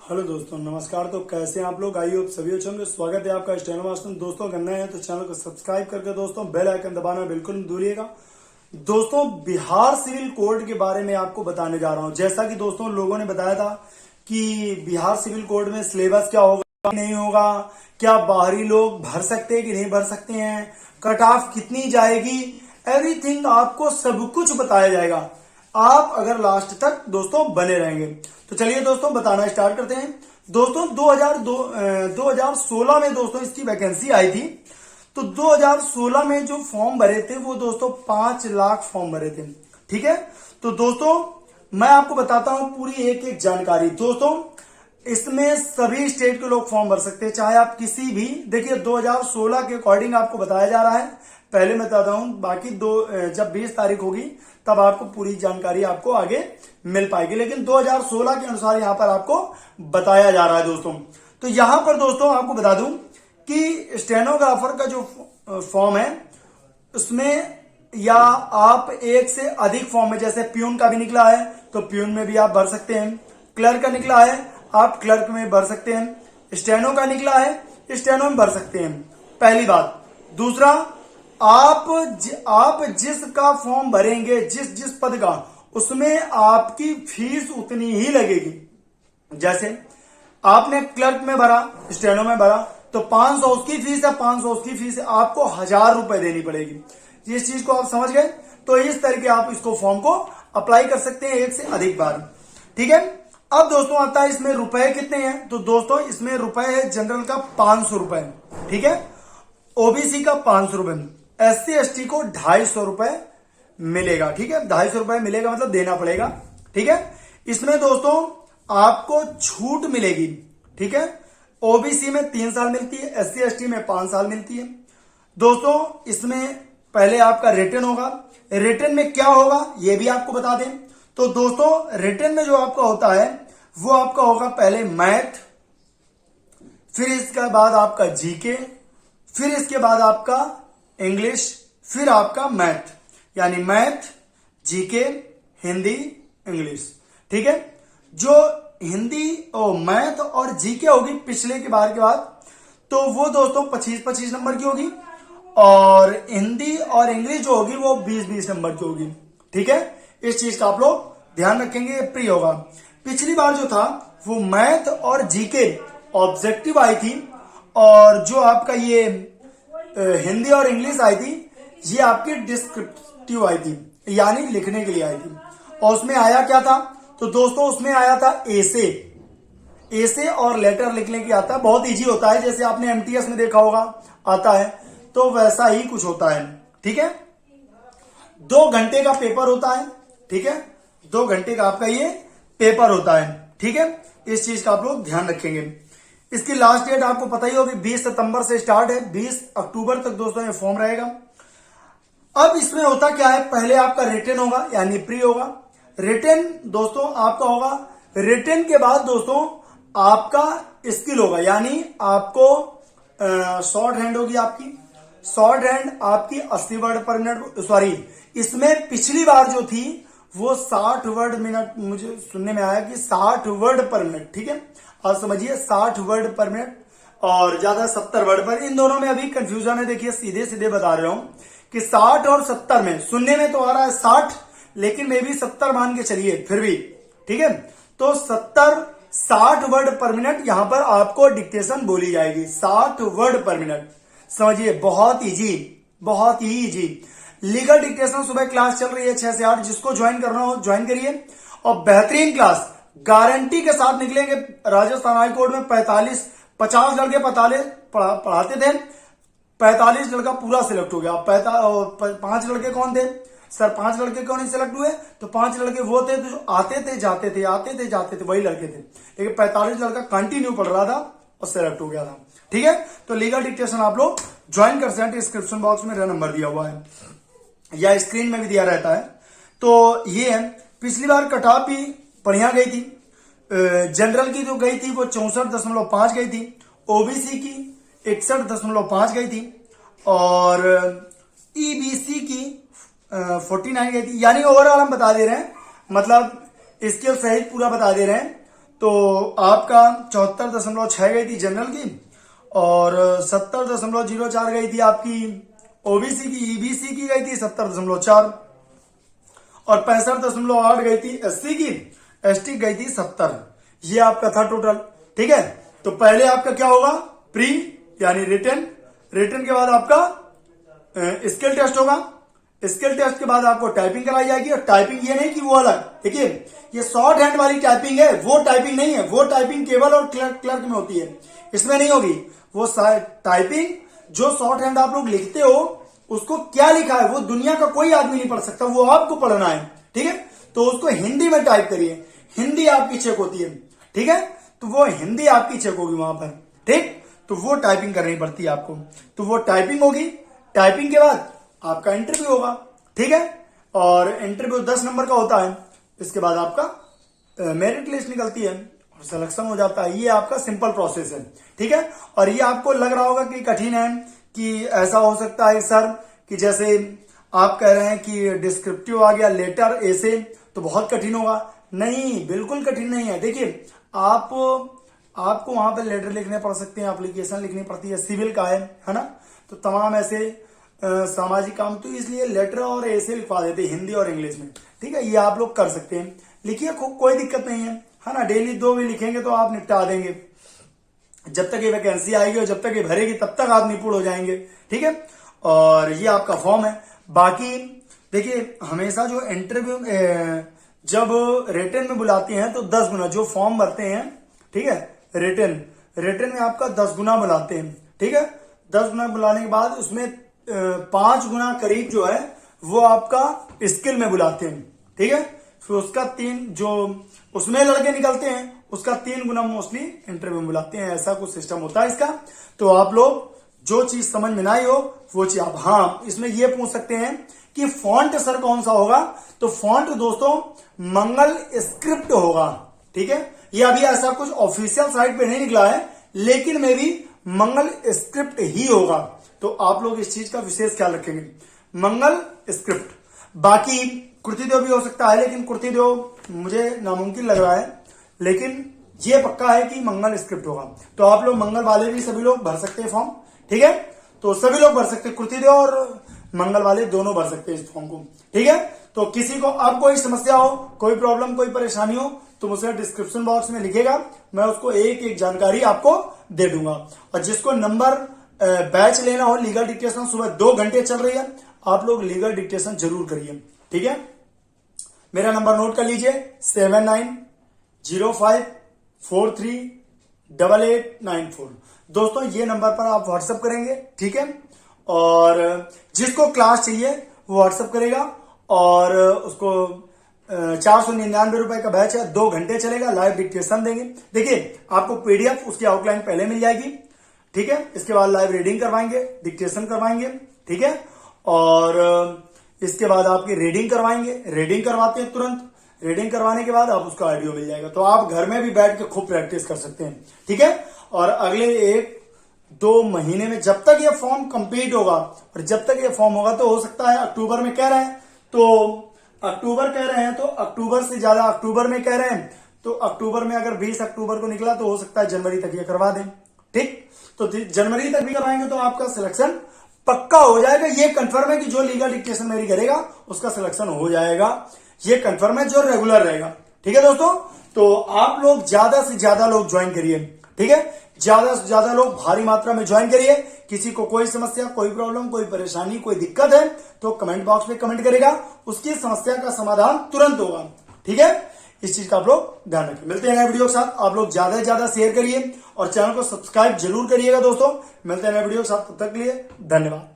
Hello दोस्तों, नमस्कार। तो कैसे हैं आप लोग? आइए आप सभी अच्छे होंगे। स्वागत है आपका स्टेनो मास्टर। दोस्तों अगर नए हैं तो चैनल को सब्सक्राइब करके दोस्तों बेल आइकन दबाना बिल्कुल नहीं भूलिएगा। दोस्तों बिहार सिविल कोड के बारे में आपको बताने जा रहा हूं। जैसा कि दोस्तों लोगों ने बताया था कि बिहार सिविल कोड में सिलेबस क्या होगा नहीं होगा, क्या बाहरी लोग भर सकते हैं कि नहीं भर सकते हैं, कट ऑफ कितनी जाएगी, एवरीथिंग आपको सब कुछ बताया जाएगा। आप अगर लास्ट तक दोस्तों बने रहेंगे तो चलिए दोस्तों बताना स्टार्ट करते हैं। दोस्तों 2016 में दोस्तों इसकी वैकेंसी आई थी। तो 2016 में जो फॉर्म भरे थे वो दोस्तों 5 लाख फॉर्म भरे थे। ठीक है, तो दोस्तों मैं आपको बताता हूं पूरी एक एक जानकारी। दोस्तों इसमें सभी स्टेट के लोग फॉर्म भर सकते हैं, चाहे आप किसी भी। देखिए 2016 के अकॉर्डिंग आपको बताया जा रहा है। पहले मैं बताता हूं, बाकी जब 20 तारीख होगी तब आपको पूरी जानकारी आपको आगे मिल पाएगी, लेकिन 2016 के अनुसार यहां पर आपको बताया जा रहा है दोस्तों। तो यहां पर दोस्तों आपको बता दूं कि स्टेनोग्राफर का जो फॉर्म है उसमें या आप एक से अधिक फॉर्म में, जैसे प्यून का भी निकला है तो प्यून में भी आप भर सकते हैं, क्लर्क का निकला है आप क्लर्क में भर सकते हैं, स्टेनो का निकला है स्टेनो में भर सकते हैं। पहली बात। दूसरा, आप जिसका फॉर्म भरेंगे, जिस पद का, उसमें आपकी फीस उतनी ही लगेगी। जैसे आपने क्लर्क में भरा, स्टेनो में भरा तो 500 उसकी फीस है, 500 उसकी फीस है, आपको 1000 रुपए देनी पड़ेगी। इस चीज को आप समझ गए? तो इस तरीके आप इसको फॉर्म को अप्लाई कर सकते हैं एक से अधिक बार। ठीक है, अब दोस्तों आता है इसमें रुपए कितने हैं। तो दोस्तों इसमें रुपए है जनरल का 500 रुपए, ठीक है, ओबीसी का 500 रुपए, SC ST को 250 रुपए मिलेगा। ठीक है, 250 रुपए मिलेगा मतलब देना पड़ेगा। ठीक है, इसमें दोस्तों आपको छूट मिलेगी। ठीक है, ओबीसी में 3 साल मिलती है, SC ST में 5 साल मिलती है। दोस्तों इसमें पहले आपका रिटन होगा। रिटन में क्या होगा ये भी आपको बता दें। तो दोस्तों रिटन में जो आपका होता है वो आपका होगा पहले मैथ, फिर इसके बाद आपका जीके, फिर इसके बाद आपका इंग्लिश, फिर आपका मैथ, यानी मैथ, जीके, हिंदी, इंग्लिश। ठीक है, जो हिंदी और मैथ और जीके होगी पिछले के बार के बाद, तो वो दोस्तों 25-25 नंबर की होगी, और हिंदी और इंग्लिश जो होगी वो 20-20 नंबर की होगी। ठीक है, इस चीज का आप लोग ध्यान रखेंगे, प्री होगा। पिछली बार जो था वो मैथ और जीके ऑब्जेक्टिव आई थी, और जो आपका ये हिंदी और इंग्लिश आई थी ये आपकी डिस्क्रिप्टिव आई थी, यानी लिखने के लिए आई थी। और उसमें आया क्या था? तो दोस्तों उसमें आया था एसे और लेटर लिखने की आता है। बहुत इजी होता है, जैसे आपने MTS में देखा होगा आता है, तो वैसा ही कुछ होता है। ठीक है, 2 घंटे का पेपर होता है। ठीक है, 2 घंटे का आपका ये पेपर होता है। ठीक है, इस चीज का आप लोग ध्यान रखेंगे। इसकी लास्ट डेट आपको पता ही होगी, 20 सितंबर से स्टार्ट है, 20 अक्टूबर तक दोस्तों ये फॉर्म रहेगा। अब इसमें होता क्या है, पहले आपका रिटन होगा यानी प्री होगा। रिटन दोस्तों आपका होगा, रिटन के बाद दोस्तों आपका स्किल होगा, यानी आपको शॉर्ट हैंड होगी आपकी। शॉर्ट हैंड आपकी 80 वर्ड पर मिनट, सॉरी इसमें पिछली बार जो थी वो 60 वर्ड मिनट, मुझे सुनने में आया कि 60 वर्ड पर मिनट। ठीक है, आप समझिए 60 वर्ड पर मिनट, और ज्यादा 70 वर्ड पर। इन दोनों में अभी कंफ्यूजन है, देखिए सीधे सीधे बता रहा हूं कि 60 और 70 में, सुनने में तो आ रहा है 60, लेकिन मे भी 70 मान के चलिए फिर भी। ठीक है, तो 60 वर्ड पर मिनट यहां पर आपको डिक्टेशन बोली जाएगी, 60 वर्ड पर मिनट। समझिए, बहुत इजी, बहुत ही इजी। लीगल डिक्टेशन सुबह क्लास चल रही है 6 से 8, जिसको ज्वाइन करना हो ज्वाइन करिए, और बेहतरीन क्लास गारंटी के साथ निकलेंगे। राजस्थान हाई कोर्ट में 50 लड़के पढ़ाते थे, 45 लड़का पूरा सिलेक्ट हो गया। 5 लड़के कौन थे सर? 5 लड़के क्यों नहीं सिलेक्ट हुए? तो 5 लड़के वो थे जो आते थे जाते थे, वही लड़के थे, लेकिन 45 लड़का कंटिन्यू पढ़ रहा था और सिलेक्ट हो गया था। ठीक है, तो लीगल डिक्टेशन आप लोग ज्वाइन कर सकते हैं। डिस्क्रिप्शन बॉक्स में नंबर दिया हुआ है या स्क्रीन में भी दिया रहता है। तो ये है, पिछली बार कट ऑफ भी बढ़िया गई थी। जनरल की जो गई थी वो 64.5 गई थी, ओबीसी की 61.5 गई थी, और ईबीसी की 49 गई थी। यानी ओवरऑल हम बता दे रहे हैं, मतलब स्केल सहित पूरा बता दे रहे हैं। तो आपका 74.6 गई थी जनरल की, और 70.04 गई थी आपकी ओबीसी की। ईबीसी की गई थी 70.4, और 65.8 गई थी एससी की। एसटी गई थी 70। ये आपका था टोटल। ठीक है, तो पहले आपका क्या होगा, प्री यानी रिटन। रिटन के बाद आपका स्किल टेस्ट होगा। स्किल टेस्ट के बाद आपको टाइपिंग कराई जाएगी, और टाइपिंग ये नहीं कि वो अलग, देखिए ये शॉर्ट हैंड वाली टाइपिंग है, वो टाइपिंग नहीं है। वो टाइपिंग केवल और क्लर्क में होती है, इसमें नहीं होगी। वो टाइपिंग जो शॉर्ट हैंड आप लोग लिखते हो, उसको क्या लिखा है वो दुनिया का कोई आदमी नहीं पढ़ सकता, वो आपको पढ़ना है। ठीक है, तो उसको हिंदी में टाइप करिए, हिंदी आपकी चेक होती है। ठीक है, तो वो हिंदी आपकी चेक होगी वहां पर। ठीक, तो वो टाइपिंग करनी पड़ती है आपको, तो वो टाइपिंग होगी। टाइपिंग के बाद आपका इंटरव्यू होगा। ठीक है, और इंटरव्यू 10 नंबर का होता है। इसके बाद आपका मेरिट लिस्ट निकलती है और सिलेक्शन हो जाता है। ये आपका सिंपल प्रोसेस है। ठीक है, और ये आपको लग रहा होगा कि कठिन है, कि ऐसा हो सकता है सर कि जैसे आप कह रहे हैं कि डिस्क्रिप्टिव आ गया लेटर ऐसे तो बहुत कठिन होगा। नहीं, बिल्कुल कठिन नहीं है। देखिए आपको वहां पर लेटर लिखने पड़ सकते हैं, एप्लीकेशन लिखनी पड़ती है, सिविल का है ना, तो तमाम ऐसे सामाजिक काम, तो इसलिए लेटर और ऐसे लिखवा देते हैं हिंदी और इंग्लिश में। ठीक है, ये आप लोग कर सकते हैं, लिखिए, कोई दिक्कत नहीं है ना। डेली 2 भी लिखेंगे तो आप निपटा देंगे। जब तक ये वैकेंसी आएगी और जब तक ये भरेगी तब तक आप निपुण हो जाएंगे। ठीक है, और ये आपका फॉर्म है। बाकी देखिए, हमेशा जो इंटरव्यू जब रिटन में बुलाते हैं तो 10 गुना जो फॉर्म भरते हैं, ठीक है, रिटन में आपका 10 गुना बुलाते हैं। ठीक है, 10 गुना बुलाने के बाद उसमें 5 गुना करीब जो है वो आपका स्किल में बुलाते हैं। ठीक है, फिर उसका 3 जो उसमें लड़के निकलते हैं, उसका 3 गुना मोस्टली इंटरव्यू में बुलाते हैं। ऐसा कुछ सिस्टम होता है इसका। तो आप लोग जो चीज समझ में ना आई हो वो चीज आप, हाँ, इसमें ये पूछ सकते हैं कि फॉन्ट सर कौन सा होगा, तो फॉन्ट दोस्तों मंगल स्क्रिप्ट होगा। ठीक है, ये अभी ऐसा कुछ ऑफिशियल साइट पे नहीं निकला है, लेकिन मे भी मंगल स्क्रिप्ट ही होगा। तो आप लोग इस चीज का विशेष ख्याल रखेंगे, मंगल स्क्रिप्ट। बाकी कुर्तीदेव भी हो सकता है, लेकिन कुर्तीदेव मुझे नामुमकिन लग रहा है, लेकिन ये पक्का है कि मंगल स्क्रिप्ट होगा। तो आप लोग मंगल वाले भी सभी लोग भर सकते हैं फॉर्म। ठीक है, तो सभी लोग भर सकते हैं, कुर्तीदेव और मंगल वाले दोनों भर सकते हैं इस फॉर्म को। ठीक है, तो किसी को अब कोई समस्या हो, कोई प्रॉब्लम, कोई परेशानी हो तो मुझे डिस्क्रिप्शन बॉक्स में लिखेगा, मैं उसको एक एक जानकारी आपको दे दूंगा। और जिसको नंबर बैच लेना हो, लीगल डिक्टेशन सुबह 2 घंटे चल रही है, आप लोग लीगल डिक्टेशन जरूर करिए। ठीक है, मेरा नंबर नोट कर लीजिए 7905438894। दोस्तों ये नंबर पर आप व्हाट्सएप करेंगे। ठीक है, और जिसको क्लास चाहिए वो व्हाट्सएप करेगा, और उसको 499 रुपए का बैच है, 2 घंटे चलेगा, लाइव डिक्टेशन देंगे। देखिए आपको पीडीएफ उसकी आउटलाइन पहले मिल जाएगी। ठीक है, इसके बाद लाइव रीडिंग करवाएंगे, डिक्टेशन करवाएंगे। ठीक है, और इसके बाद आपकी रीडिंग करवाएंगे, रीडिंग करवाते हैं तुरंत। रीडिंग करवाने के बाद आप उसका ऑडियो मिल जाएगा, तो आप घर में भी बैठ के खूब प्रैक्टिस कर सकते हैं। ठीक है, और अगले 1-2 महीने में जब तक ये फॉर्म कंप्लीट होगा, और जब तक ये फॉर्म होगा, तो हो सकता है अक्टूबर में कह रहे हैं, तो अक्टूबर कह रहे हैं, तो अक्टूबर से ज्यादा अक्टूबर में कह रहे हैं, तो अक्टूबर में अगर 20 अक्टूबर को निकला तो हो सकता है जनवरी तक ये करवा दें। ठीक, तो जनवरी तक भी करवाएंगे तो आपका सिलेक्शन पक्का हो जाएगा। ये कंफर्म है कि जो लीगल डिक्टेशन मेरी करेगा उसका सिलेक्शन हो जाएगा, ये कंफर्म है, जो रेगुलर रहेगा। ठीक है दोस्तों, तो आप लोग ज्यादा से ज्यादा लोग ज्वाइन करिए। ठीक है, ज्यादा से ज्यादा लोग भारी मात्रा में ज्वाइन करिए। किसी को कोई समस्या, कोई प्रॉब्लम, कोई परेशानी, कोई दिक्कत है तो कमेंट बॉक्स में कमेंट करेगा, उसकी समस्या का समाधान तुरंत होगा। ठीक है, इस चीज का आप लोग ध्यान रखिए। मिलते हैं नए वीडियो के साथ, आप लोग ज्यादा से ज्यादा शेयर करिए और चैनल को सब्सक्राइब जरूर करिएगा दोस्तों। मिलते हैं नए वीडियो के साथ, तब तक के लिए धन्यवाद।